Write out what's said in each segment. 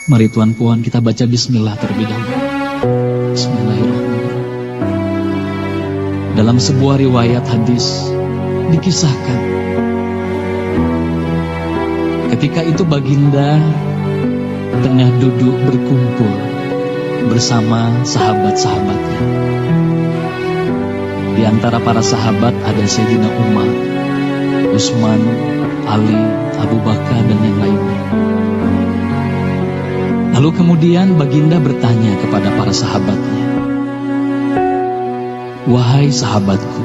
Mari Tuan Puan kita baca bismillah terlebih dahulu. Bismillahirrahmanirrahim. Dalam sebuah riwayat hadis dikisahkan, ketika itu baginda tengah duduk berkumpul bersama sahabat-sahabatnya. Di antara para sahabat ada Sayyidina Umar, Utsman, Ali, Abu Bakar dan yang lainnya. Lalu kemudian baginda bertanya kepada para sahabatnya, "Wahai sahabatku,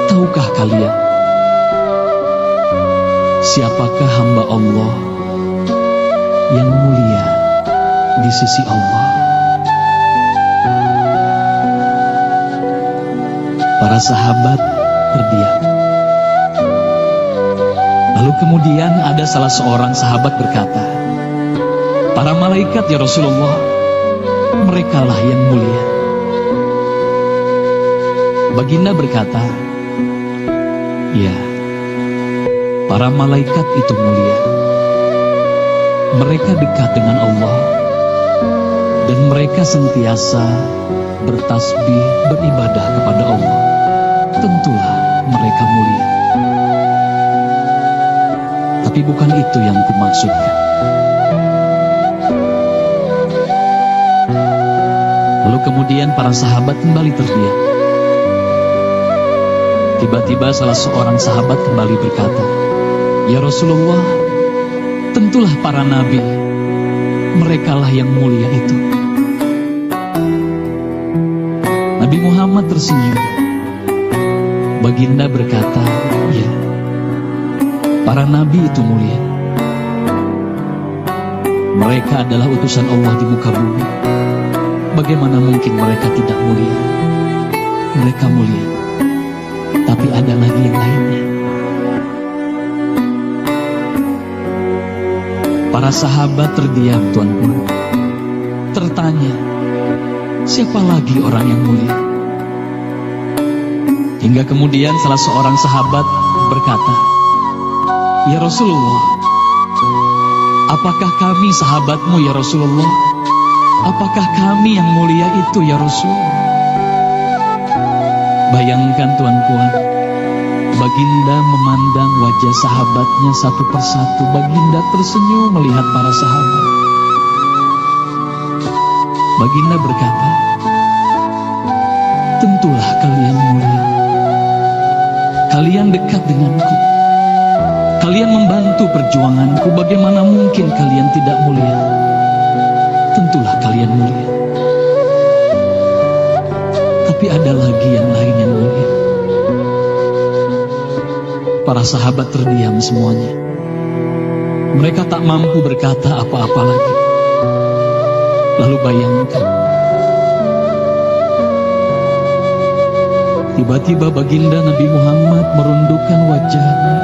tahukah kalian siapakah hamba Allah yang mulia di sisi Allah?" Para sahabat terdiam. Lalu kemudian ada salah seorang sahabat berkata, "Para malaikat ya Rasulullah, merekalah yang mulia." Baginda berkata, "Ya, para malaikat itu mulia. Mereka dekat dengan Allah dan mereka sentiasa bertasbih, beribadah kepada Allah. Tentulah mereka mulia. Tapi bukan itu yang kumaksudkan." Lalu kemudian para sahabat kembali terdiam. Tiba-tiba salah seorang sahabat kembali berkata, "Ya Rasulullah, tentulah para nabi, merekalah yang mulia itu." Nabi Muhammad tersenyum. Baginda berkata, "Ya, para nabi itu mulia. Mereka adalah utusan Allah di muka bumi. Bagaimana mungkin mereka tidak mulia? Mereka mulia. Tapi ada lagi yang lainnya." Para sahabat terdiam, Tuan Puan. Tertanya, siapa lagi orang yang mulia? Hingga kemudian salah seorang sahabat berkata, "Ya Rasulullah, apakah kami sahabatmu ya Rasulullah? Apakah kami yang mulia itu ya Rasul?" Bayangkan Tuan Puan, baginda memandang wajah sahabatnya satu persatu. Baginda tersenyum melihat para sahabat. Baginda berkata, "Tentulah kalian mulia. Kalian dekat denganku. Kalian membantu perjuanganku. Bagaimana mungkin kalian tidak mulia? Tentulah kalian mulia. Tapi ada lagi yang lain yang mulia." Para sahabat terdiam semuanya. Mereka tak mampu berkata apa-apa lagi. Lalu bayangkan, tiba-tiba baginda Nabi Muhammad merundukkan wajahnya.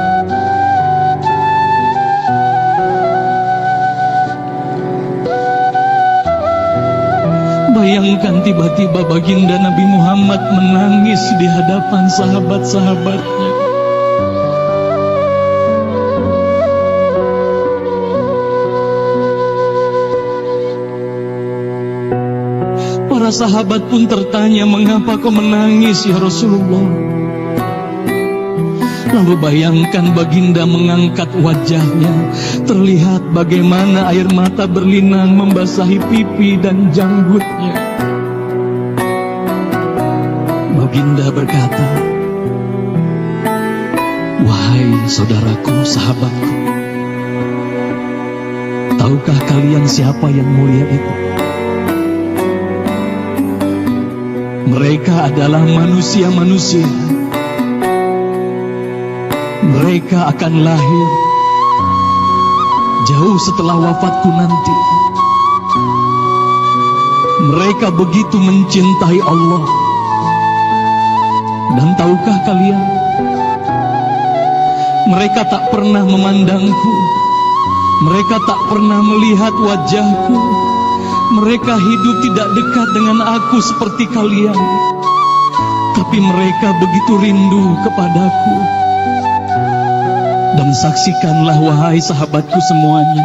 Bayangkan tiba-tiba baginda Nabi Muhammad menangis di hadapan sahabat-sahabatnya. Para sahabat pun tertanya, "Mengapa kau menangis ya Rasulullah?" Lalu bayangkan baginda mengangkat wajahnya. Terlihat bagaimana air mata berlinang membasahi pipi dan janggutnya. Baginda berkata, "Wahai saudaraku, sahabatku, tahukah kalian siapa yang mulia itu? Mereka adalah manusia-manusia. Mereka akan lahir jauh setelah wafatku nanti. Mereka begitu mencintai Allah. Dan tahukah kalian, mereka tak pernah memandangku. Mereka tak pernah melihat wajahku. Mereka hidup tidak dekat dengan aku seperti kalian. Tapi mereka begitu rindu kepadaku. Dan saksikanlah wahai sahabatku semuanya,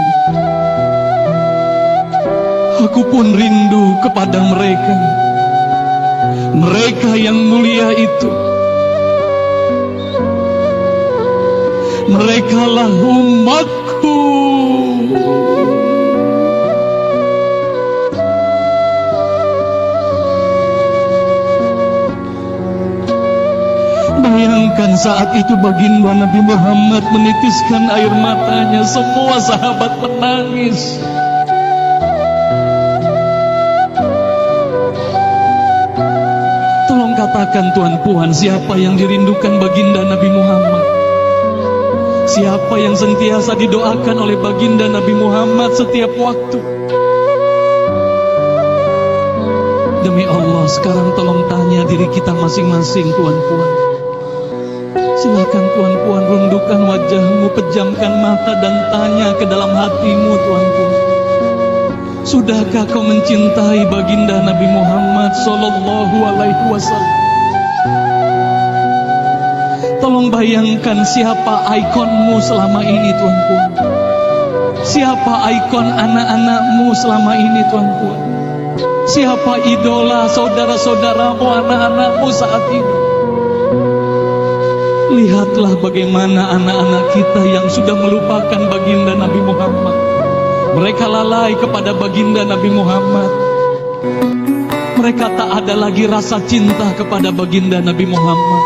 aku pun rindu kepada mereka. Mereka yang mulia itu, merekalah umatku. Bayangkan saat itu baginda Nabi Muhammad menitiskan air matanya, semua sahabat menangis. Tolong katakan Tuan Puan, siapa yang dirindukan baginda Nabi Muhammad? Siapa yang sentiasa didoakan oleh baginda Nabi Muhammad setiap waktu? Demi Allah, sekarang tolong tanya diri kita masing-masing, Tuan Puan. Silakan Tuan Puan, rundukkan wajahmu, pejamkan mata dan tanya ke dalam hatimu, Tuan Puan. Sudahkah kau mencintai baginda Nabi Muhammad Sallallahu Alaihi Wasallam? Tolong bayangkan siapa ikonmu selama ini, Tuan Puan. Siapa ikon anak-anakmu selama ini, Tuan Puan. Siapa idola saudara-saudaramu, anak-anakmu saat ini. Lihatlah bagaimana anak-anak kita yang sudah melupakan baginda Nabi Muhammad. Mereka lalai kepada baginda Nabi Muhammad. Mereka tak ada lagi rasa cinta kepada baginda Nabi Muhammad.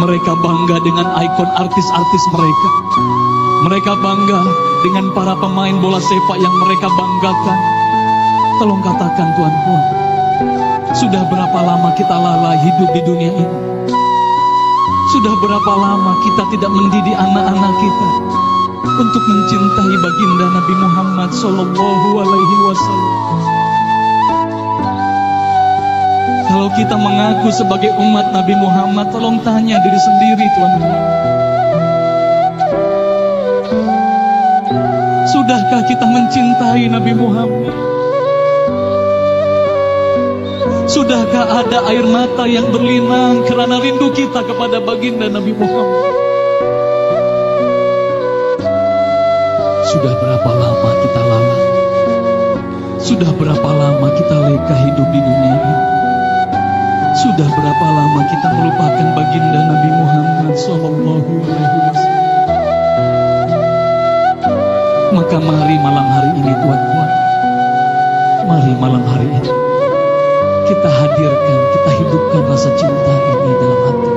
Mereka bangga dengan ikon artis-artis mereka. Mereka bangga dengan para pemain bola sepak yang mereka banggakan. Tolong katakan Tuan Puan, sudah berapa lama kita lalai hidup di dunia ini? Sudah berapa lama kita tidak mendidik anak-anak kita untuk mencintai baginda Nabi Muhammad Sallallahu Alaihi Wasallam? Kalau kita mengaku sebagai umat Nabi Muhammad, tolong tanya diri sendiri, Tuan Puan. Sudahkah kita mencintai Nabi Muhammad? Sudahkah ada air mata yang berlinang karena rindu kita kepada baginda Nabi Muhammad? Sudah berapa lama kita lalai? Sudah berapa lama kita leka hidup di dunia ini? Sudah berapa lama kita melupakan baginda Nabi Muhammad Sallallahu Alaihi Wasallam? Maka mari malam hari ini, Tuan Puan, mari malam hari ini kita hadirkan, kita hidupkan rasa cinta ini dalam hati.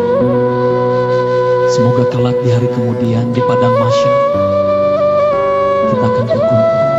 Semoga kelak di hari kemudian di padang mahsyar kita akan berkumpul